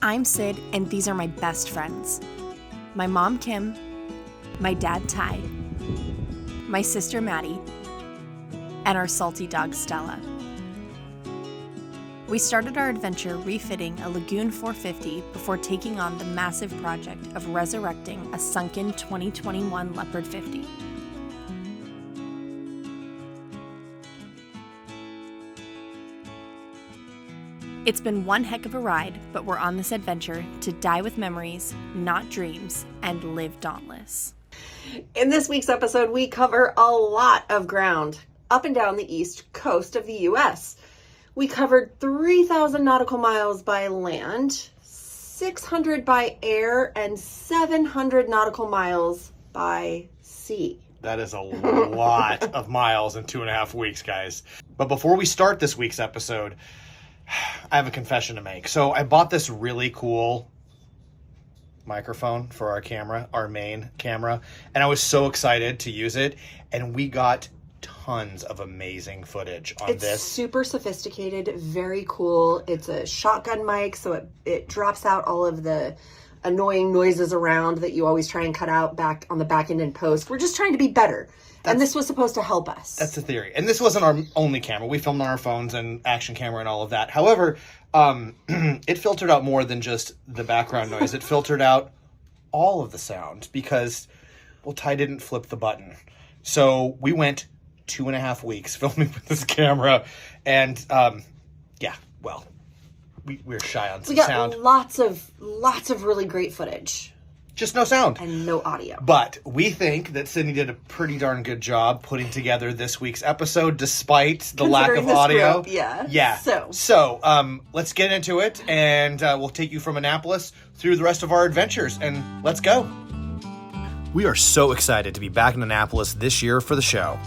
I'm Sid, and these are my best friends. My mom, Kim, my dad, Ty, my sister, Maddie, and our salty dog, Stella. We started our adventure refitting a Lagoon 450 before taking on the massive project of resurrecting a sunken 2021 Leopard 50. It's been one heck of a ride, but we're on this adventure to die with memories, not dreams, and live dauntless. In this week's episode, we cover a lot of ground up and down the east coast of the U.S. We covered 3,000 nautical miles by land, 600 by air, and 700 nautical miles by sea. That is a lot of miles in 2.5 weeks, guys. But before we start this week's episode, I have a confession to make. So I bought this really cool microphone for our camera, our main camera, and I was so excited to use it, and we got tons of amazing footage on this. It's super sophisticated, very cool. It's a shotgun mic, so it drops out all of the annoying noises around that you always try and cut out back on the back end in post. We're just trying to be better. And this was supposed to help us. That's the theory. And this wasn't our only camera. We filmed on our phones and action camera and all of that. However, it filtered out more than just the background noise. It filtered out all of the sound because, well, Ty didn't flip the button. So we went 2.5 weeks filming with this camera. And, we're shy on some sound. We got lots of really great footage. Just no sound. And no audio. But we think that Sydney did a pretty darn good job putting together this week's episode despite the lack of audio. Script, yeah. Yeah. So let's get into it, and we'll take you from Annapolis through the rest of our adventures, and let's go. We are so excited to be back in Annapolis this year for the show.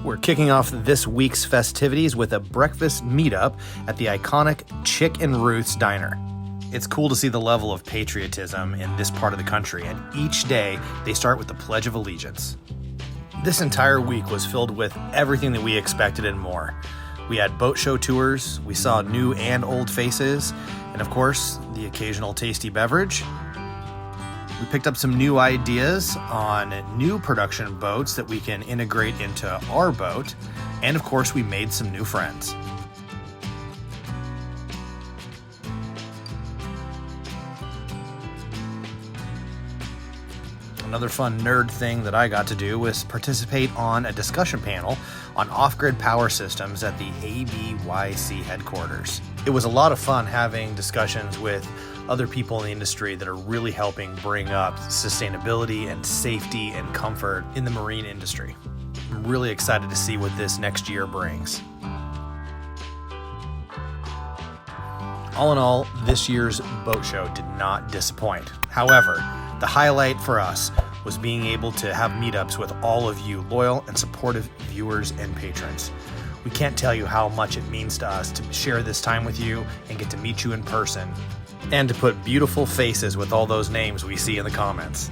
We're kicking off this week's festivities with a breakfast meetup at the iconic Chick and Ruth's Diner. It's cool to see the level of patriotism in this part of the country, and each day they start with the Pledge of Allegiance. This entire week was filled with everything that we expected and more. We had boat show tours, we saw new and old faces, and of course, the occasional tasty beverage. We picked up some new ideas on new production boats that we can integrate into our boat, and of course, we made some new friends. Another fun nerd thing that I got to do was participate on a discussion panel on off-grid power systems at the ABYC headquarters. It was a lot of fun having discussions with other people in the industry that are really helping bring up sustainability and safety and comfort in the marine industry. I'm really excited to see what this next year brings. All in all, this year's boat show did not disappoint. However, the highlight for us was being able to have meetups with all of you loyal and supportive viewers and patrons. We can't tell you how much it means to us to share this time with you and get to meet you in person, and to put beautiful faces with all those names we see in the comments.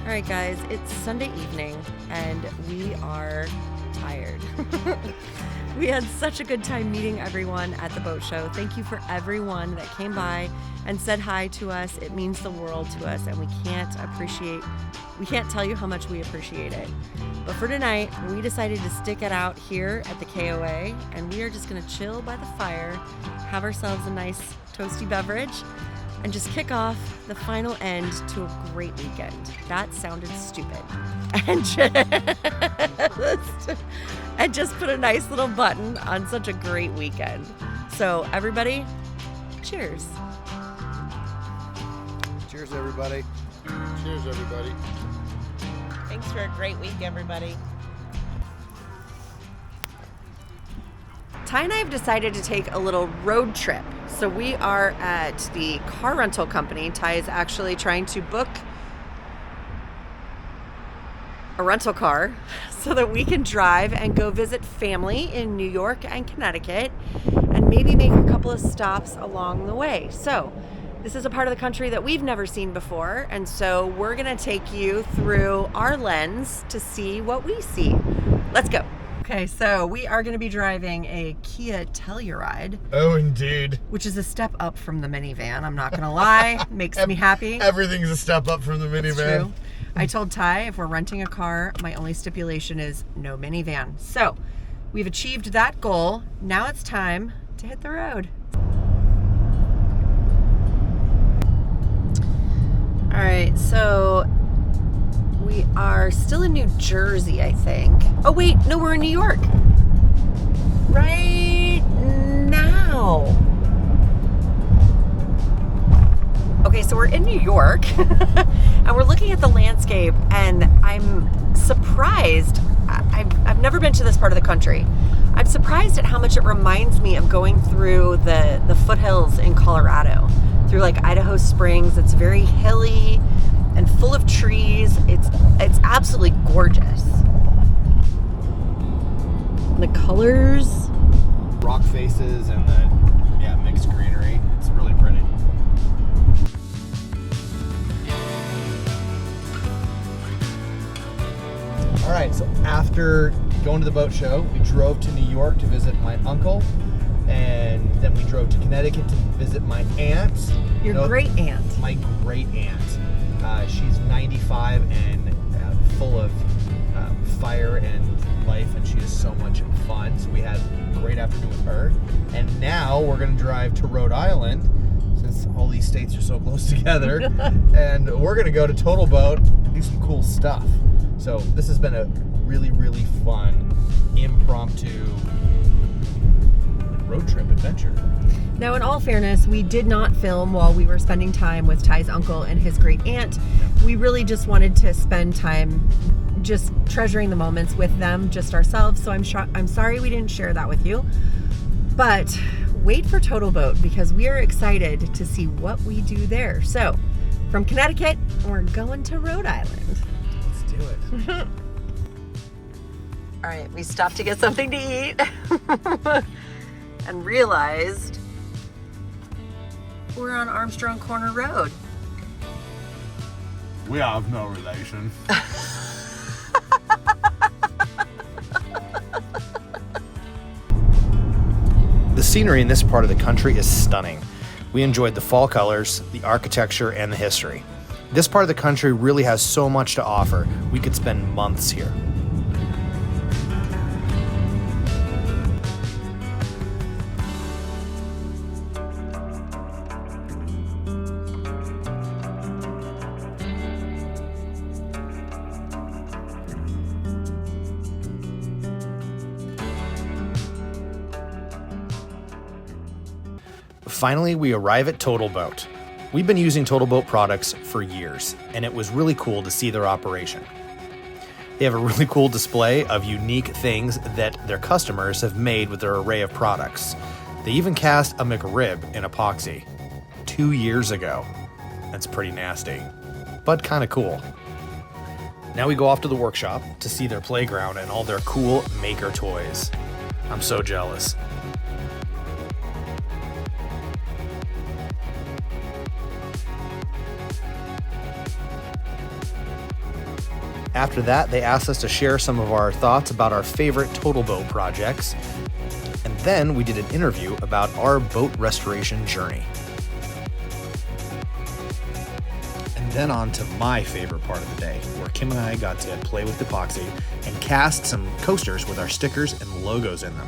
All right, guys, it's Sunday evening, and we are tired. We had such a good time meeting everyone at the boat show. Thank you for everyone that came by and said hi to us. It means the world to us, and we can't tell you how much we appreciate it. But for tonight, we decided to stick it out here at the KOA, and we are just gonna chill by the fire, have ourselves a nice toasty beverage, and just kick off the final end to a great weekend. That sounded stupid. And just put a nice little button on such a great weekend. So everybody, cheers. Cheers, everybody. Cheers, everybody. Thanks for a great week, everybody. Ty and I have decided to take a little road trip. So we are at the car rental company. Ty is actually trying to book a rental car so that we can drive and go visit family in New York and Connecticut and maybe make a couple of stops along the way. So this is a part of the country that we've never seen before, and so we're gonna take you through our lens to see what we see. Let's go. Okay, so we are going to be driving a Kia Telluride, Oh, indeed. which is a step up from the minivan. I'm not going to lie. Makes me happy. Everything's a step up from the It's minivan. true. I told Ty if we're renting a car, my only stipulation is no minivan. So we've achieved that goal. Now it's time to hit the road. All right, so we are still in New Jersey, I think. Oh wait, no, we're in New York. Right now. Okay, so we're in New York and we're looking at the landscape, and I'm surprised. I've never been to this part of the country. I'm surprised at how much it reminds me of going through the foothills in Colorado, through like Idaho Springs. It's very hilly and full of trees. It's absolutely gorgeous. The colors. Rock faces and the mixed greenery. It's really pretty. All right, so after going to the boat show, we drove to New York to visit my uncle, and then we drove to Connecticut to visit my aunt. Your great aunt. My great aunt. She's 95 and full of fire and life, and she is so much fun. So we had a great afternoon with her. And now we're going to drive to Rhode Island, since all these states are so close together, and we're going to go to Total Boat and do some cool stuff. So this has been a really, really fun, impromptu road trip adventure. Now, in all fairness, we did not film while we were spending time with Ty's uncle and his great aunt. We really just wanted to spend time just treasuring the moments with them, just ourselves. So I'm sorry we didn't share that with you. But wait for Total Boat, because we are excited to see what we do there. So from Connecticut, we're going to Rhode Island. Let's do it. All right, we stopped to get something to eat and realized we're on Armstrong Corner Road. We have no relation. The scenery in this part of the country is stunning. We enjoyed the fall colors, the architecture, and the history. This part of the country really has so much to offer. We could spend months here. Finally, we arrive at Total Boat. We've been using Total Boat products for years, and it was really cool to see their operation. They have a really cool display of unique things that their customers have made with their array of products. They even cast a McRib in epoxy 2 years ago. That's pretty nasty, but kind of cool. Now we go off to the workshop to see their playground and all their cool maker toys. I'm so jealous. After that, they asked us to share some of our thoughts about our favorite Total Boat projects. And then we did an interview about our boat restoration journey. And then on to my favorite part of the day, where Kim and I got to play with epoxy and cast some coasters with our stickers and logos in them.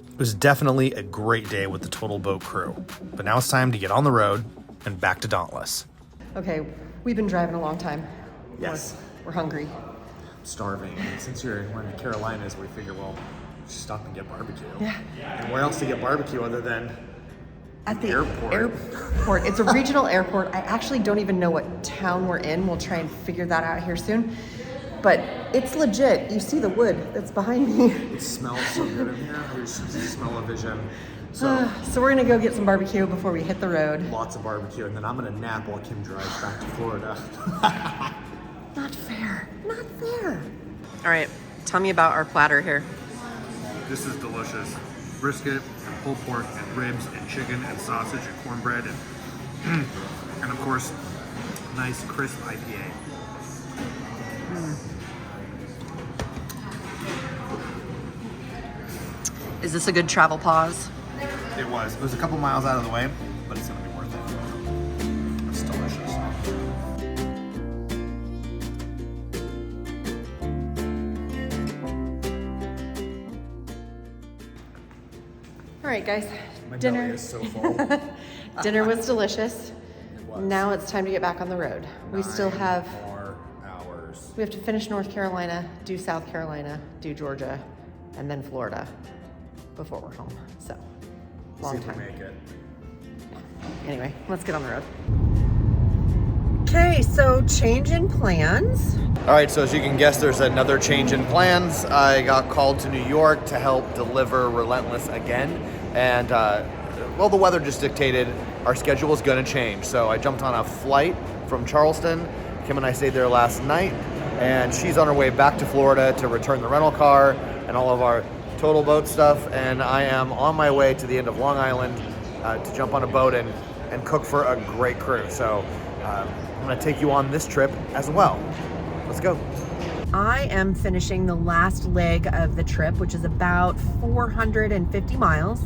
It was definitely a great day with the Total Boat crew, but now it's time to get on the road and back to Dauntless. Okay, we've been driving a long time. Yes. We're hungry. I'm starving, and since we're in the Carolinas, we figure, well, just stop and get barbecue. Yeah. And where else to get barbecue other than At the Airport. airport. It's a regional airport. I actually don't even know what town we're in. We'll try and figure that out here soon. But it's legit. You see the wood that's behind me. it smells so good in here? There's smell-o-vision. So So we're gonna go get some barbecue before we hit the road. lots of barbecue, and then I'm gonna nap while Kim drives back to Florida. Not fair. Not fair. All right, tell me about our platter here. This is delicious. brisket, and pulled pork, and ribs, and chicken, and sausage, and cornbread, and of course, nice crisp IPA. Is this a good travel pause? It was. It was a couple miles out of the way, but it's gonna be worth it. It's delicious. All right, guys. My Dinner. belly is so full. Dinner was delicious. Now it's time to get back on the road. We still have 9 more hours. we have to finish North Carolina, do South Carolina, do Georgia, and then Florida before we're home. So long time. Make it. Anyway, let's get on the road. Okay, so change in plans. All right, so as you can guess, there's another change in plans. I got called to New York to help deliver Relentless again, and well, the weather just dictated our schedule was gonna change. So I jumped on a flight from Charleston. Kim and I stayed there last night, and she's on her way back to Florida to return the rental car and all of our total boat stuff, and I am on my way to the end of Long Island to jump on a boat and cook for a great crew. So I'm gonna take you on this trip as well. Let's go. I am finishing the last leg of the trip, which is about 450 miles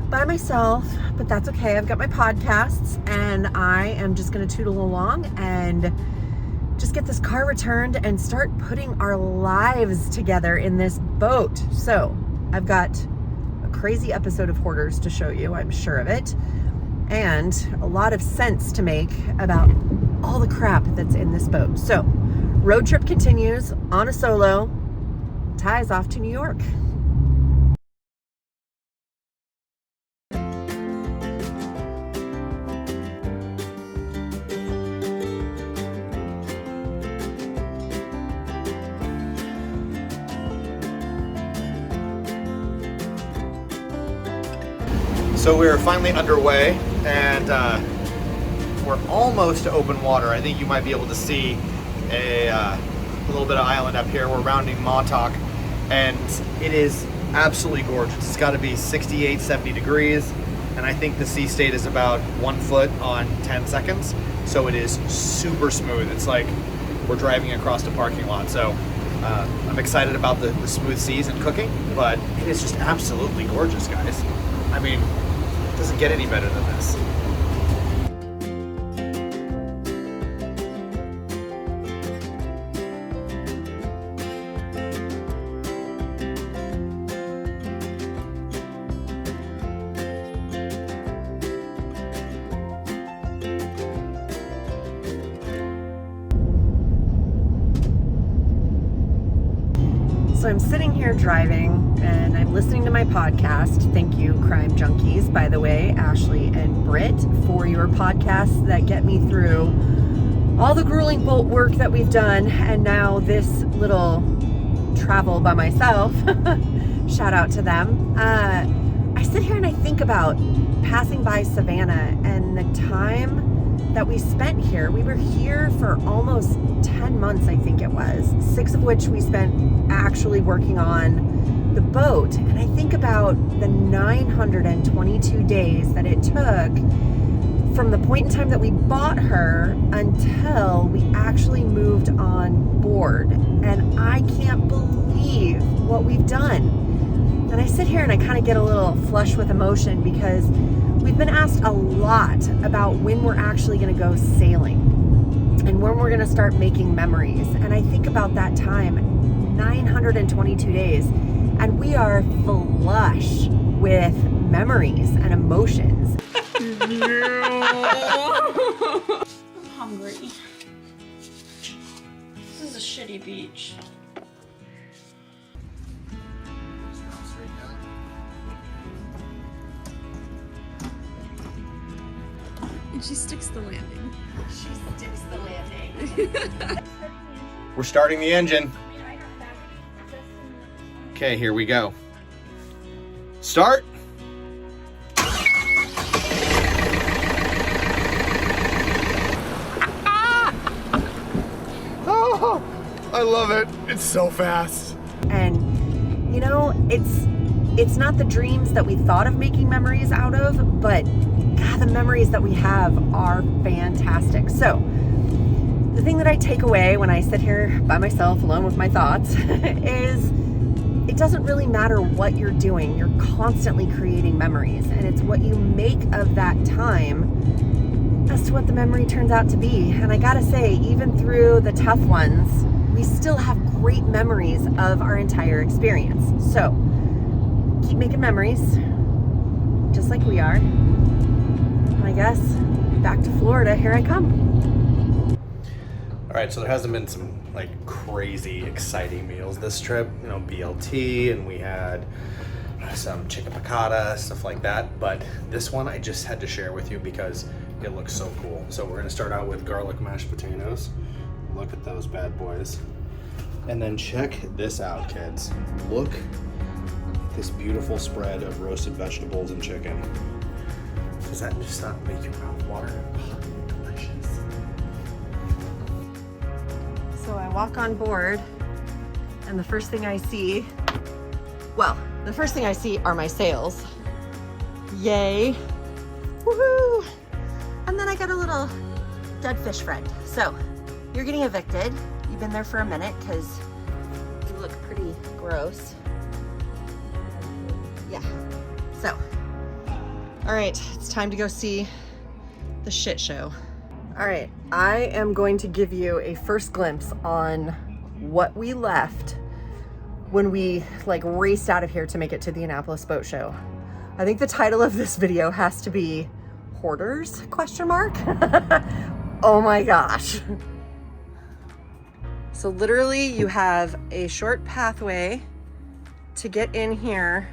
by myself, but that's okay. I've got my podcasts, and I am just gonna tootle along and just get this car returned and start putting our lives together in this boat. So I've got a crazy episode of Hoarders to show you, I'm sure of it, and a lot of sense to make about all the crap that's in this boat. So road trip continues on a solo. Ty is off to New York. So we're finally underway, and we're almost to open water. I think you might be able to see a little bit of island up here. We're rounding Montauk, and it is absolutely gorgeous. It's got to be 68, 70 degrees, and I think the sea state is about 1 foot on 10 seconds. So it is super smooth. It's like we're driving across the parking lot. So I'm excited about the smooth seas and cooking, but it is just absolutely gorgeous, guys. I mean, it doesn't get any better than this. So I'm sitting here driving and I'm listening to my podcast. Thank you, Crime Junkies, by the way, Ashley and Britt, for your podcasts that get me through all the grueling boat work that we've done. And now this little travel by myself. Shout out to them. I sit here and I think about passing by Savannah and the time that we spent here. We were here for almost 10 months, I think it was, 6 of which we spent actually working on the boat. And I think about the 922 days that it took from the point in time that we bought her until we actually moved on board. And I can't believe what we've done. And I sit here and I kind of get a little flush with emotion because we've been asked a lot about when we're actually going to go sailing and when we're going to start making memories. And I think about that time, 922 days, and we are flush with memories and emotions. I'm hungry. This is a shitty beach. And she sticks the landing. She sticks the landing. We're starting the engine. Okay, here we go. Start. Oh, I love it. It's so fast. And, you know, it's it's not the dreams that we thought of making memories out of, but God, the memories that we have are fantastic. So the thing that I take away when I sit here by myself alone with my thoughts is it doesn't really matter what you're doing. You're constantly creating memories, and it's what you make of that time as to what the memory turns out to be. And I gotta say, even through the tough ones, we still have great memories of our entire experience. So keep making memories, just like we are. And I guess back to Florida, here I come. All right, so there hasn't been some like crazy exciting meals this trip, you know, BLT, and we had some chicken piccata, stuff like that. But this one I just had to share with you because it looks so cool. So we're gonna start out with garlic mashed potatoes. Look at those bad boys. And then check this out, kids. Look at this beautiful spread of roasted vegetables and chicken. Does that just not make your mouth water? Oh, delicious. So I walk on board, and the first thing I see are my sails. Yay. Woohoo! And then I got a little dead fish friend. So you're getting evicted. You've been there for a minute because you look pretty gross. Yeah. So, all right, it's time to go see the shit show. All right, I am going to give you a first glimpse on what we left when we like raced out of here to make it to the Annapolis Boat Show. I think the title of this video has to be Hoarders, ? Oh my gosh. So literally you have a short pathway to get in here,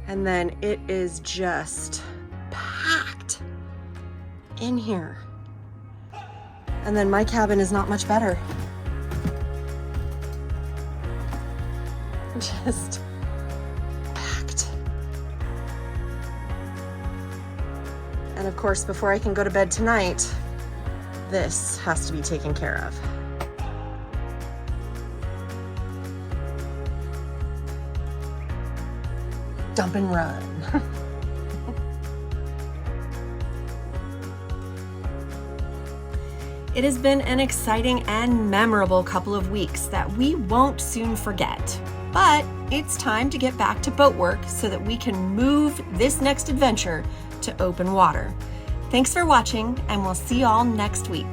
and then it is just packed in here. And then my cabin is not much better. Just packed. And of course, before I can go to bed tonight, this has to be taken care of. Dump and run. It has been an exciting and memorable couple of weeks that we won't soon forget. But it's time to get back to boat work so that we can move this next adventure to open water. Thanks for watching, and we'll see y'all next week.